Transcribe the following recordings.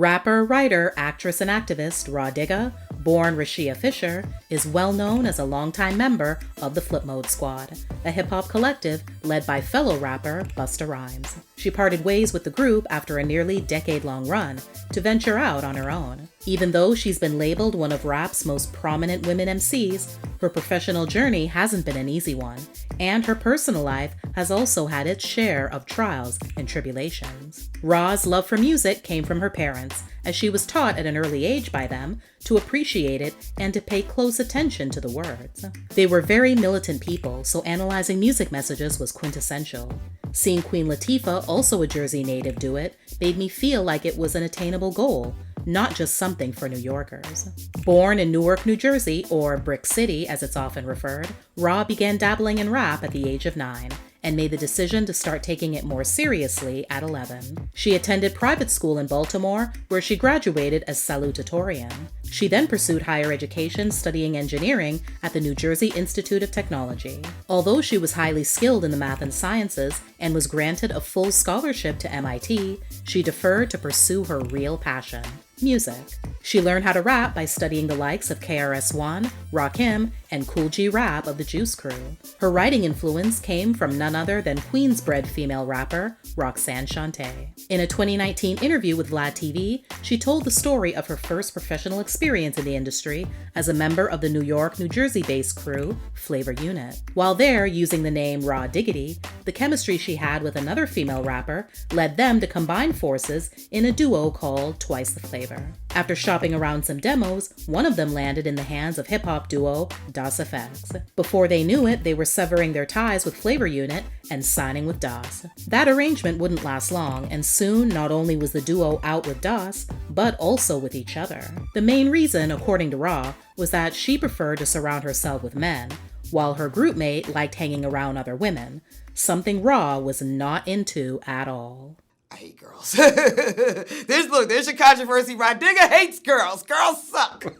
Rapper, writer, actress, and activist Rah Digga, born Rashia Fisher, is well known as a longtime member of the Flipmode Squad, a hip-hop collective led by fellow rapper Busta Rhymes. She parted ways with the group after a nearly decade-long run to venture out on her own. Even though she's been labeled one of rap's most prominent women MCs, her professional journey hasn't been an easy one, and her personal life has also had its share of trials and tribulations. Rah's love for music came from her parents, as she was taught at an early age by them to appreciate it and to pay close attention to the words. They were very militant people, so analyzing music messages was quintessential. Seeing Queen Latifah, also a Jersey native, do it made me feel like it was an attainable goal, not just something for New Yorkers. Born in Newark, New Jersey, or Brick City as it's often referred, Rah began dabbling in rap at the age of 9 and made the decision to start taking it more seriously at 11. She attended private school in Baltimore, where she graduated as salutatorian. She then pursued higher education studying engineering at the New Jersey Institute of Technology. Although she was highly skilled in the math and sciences and was granted a full scholarship to MIT, she deferred to pursue her real passion: music. She learned how to rap by studying the likes of KRS-One, Rakim, and Kool G Rap of the Juice Crew. Her writing influence came from none other than Queens-bred female rapper Roxanne Shante. In a 2019 interview with Vlad TV, she told the story of her first professional experience in the industry as a member of the New York, New Jersey-based crew Flavor Unit. While there, using the name Rah Digga, the chemistry she had with another female rapper led them to combine forces in a duo called Twice the Flavor. After shopping around some demos, one of them landed in the hands of hip-hop duo Das FX. Before they knew it, they were severing their ties with Flavor Unit and signing with Das. That arrangement wouldn't last long, and soon not only was the duo out with Das, but also with each other. The main reason, according to Rah, was that she preferred to surround herself with men, while her groupmate liked hanging around other women, something Rah was not into at all. I hate girls. There's your controversy. Rah Digga hates girls. Girls suck.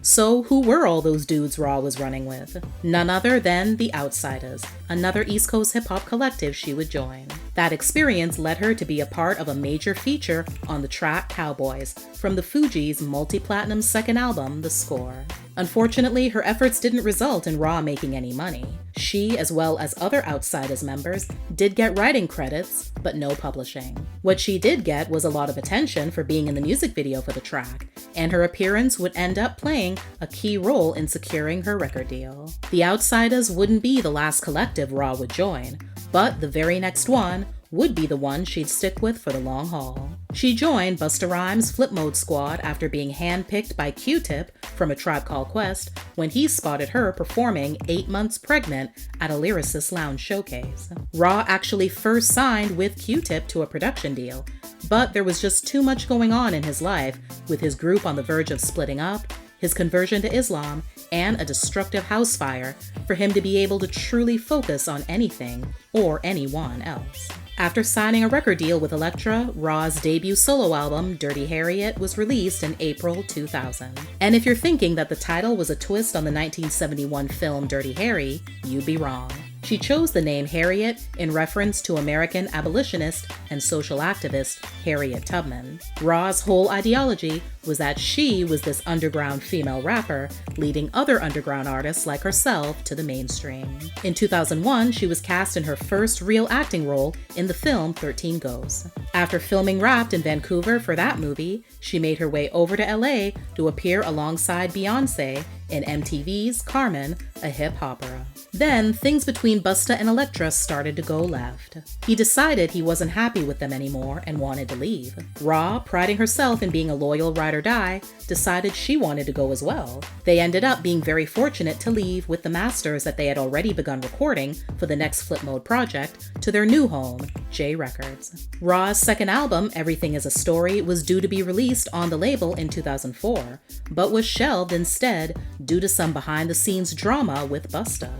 So who were all those dudes Rah was running with? None other than The Outsiders, another East Coast hip-hop collective she would join. That experience led her to be a part of a major feature on the track Cowboys, from the Fugees' multi-platinum second album, The Score. Unfortunately, her efforts didn't result in Rah making any money. She, as well as other Outsiders members, did get writing credits, but no publishing. What she did get was a lot of attention for being in the music video for the track, and her appearance would end up playing a key role in securing her record deal. The Outsiders wouldn't be the last collective Rah would join, but the very next one would be the one she'd stick with for the long haul. She joined Busta Rhymes' Flipmode Squad after being handpicked by Q-Tip from A Tribe Called Quest when he spotted her performing 8 months pregnant at a Lyricist Lounge showcase. Rah actually first signed with Q-Tip to a production deal, but there was just too much going on in his life, with his group on the verge of splitting up, his conversion to Islam, and a destructive house fire for him to be able to truly focus on anything or anyone else. After signing a record deal with Elektra, Rah's debut solo album, Dirty Harriet, was released in April 2000. And if you're thinking that the title was a twist on the 1971 film Dirty Harry, you'd be wrong. She chose the name Harriet in reference to American abolitionist and social activist Harriet Tubman. Rah's whole ideology was that she was this underground female rapper, leading other underground artists like herself to the mainstream. In 2001, she was cast in her first real acting role in the film 13 Ghosts. After filming Wrapped in Vancouver for that movie, she made her way over to LA to appear alongside Beyoncé in MTV's Carmen, a hip opera. Then, things between Busta and Elektra started to go left. He decided he wasn't happy with them anymore and wanted to leave. Rah, priding herself in being a loyal ride or die, decided she wanted to go as well. They ended up being very fortunate to leave with the masters that they had already begun recording for the next Flipmode project to their new home, J Records. Rah's second album, Everything Is a Story, was due to be released on the label in 2004, but was shelved instead due to some behind-the-scenes drama with Busta.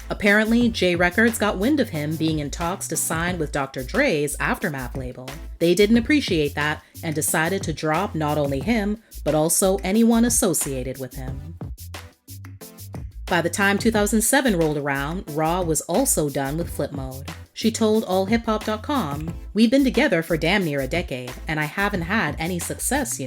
Apparently, J Records got wind of him being in talks to sign with Dr. Dre's Aftermath label. They didn't appreciate that and decided to drop not only him, but also anyone associated with him. By the time 2007 rolled around, Rah was also done with Flipmode. She told allhiphop.com, "We've been together for damn near a decade, and I haven't had any success,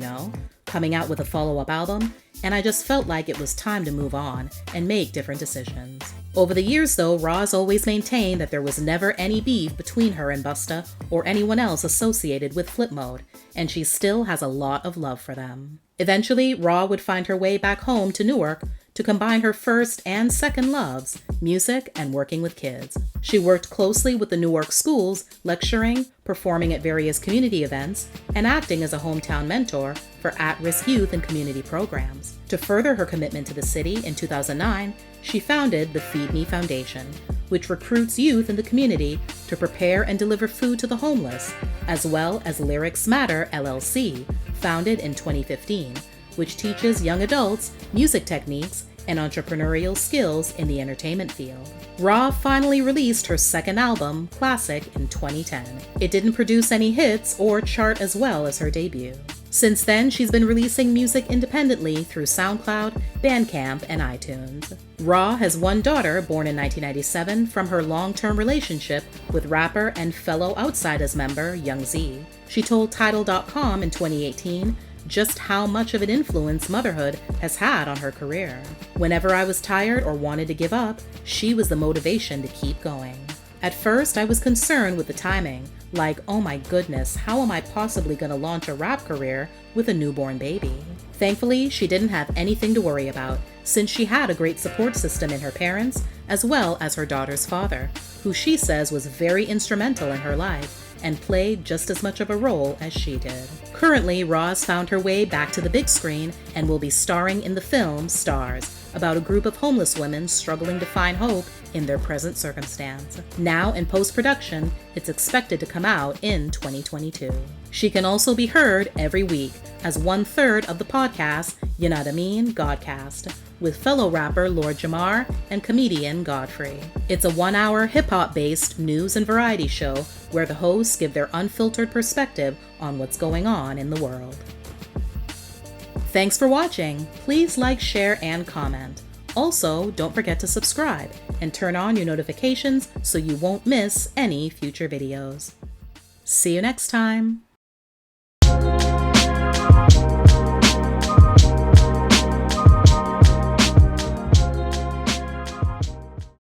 coming out with a follow-up album, and I just felt like it was time to move on and make different decisions." Over the years, though, Rah's always maintained that there was never any beef between her and Busta or anyone else associated with Flipmode, and she still has a lot of love for them. Eventually, Rah would find her way back home to Newark to combine her first and second loves, music and working with kids. She worked closely with the Newark schools, lecturing, performing at various community events, and acting as a hometown mentor for at-risk youth and community programs. To further her commitment to the city, in 2009, she founded the Feed Me Foundation, which recruits youth in the community to prepare and deliver food to the homeless, as well as Lyrics Matter LLC, founded in 2015, which teaches young adults music techniques and entrepreneurial skills in the entertainment field. Rah finally released her second album, Classic, in 2010. It didn't produce any hits or chart as well as her debut. Since then, she's been releasing music independently through SoundCloud, Bandcamp, and iTunes. Rah has one daughter born in 1997 from her long-term relationship with rapper and fellow Outsiders member Young Z. She told Tidal.com in 2018 just how much of an influence motherhood has had on her career. "Whenever I was tired or wanted to give up, she was the motivation to keep going. At first, I was concerned with the timing, like, oh my goodness, how am I possibly going to launch a rap career with a newborn baby?" Thankfully, she didn't have anything to worry about, since she had a great support system in her parents, as well as her daughter's father, who she says was very instrumental in her life and played just as much of a role as she did. Currently, Rah's found her way back to the big screen and will be starring in the film Stars, about a group of homeless women struggling to find hope in their present circumstance. Now in post-production, it's expected to come out in 2022. She can also be heard every week as 1/3 of the podcast, You Know What I Mean, Godcast, with fellow rapper Lord Jamar and comedian Godfrey. It's a 1-hour hip-hop based news and variety show where the hosts give their unfiltered perspective on what's going on in the world. Thanks for watching. Please like, share, and comment. Also, don't forget to subscribe and turn on your notifications so you won't miss any future videos. See you next time.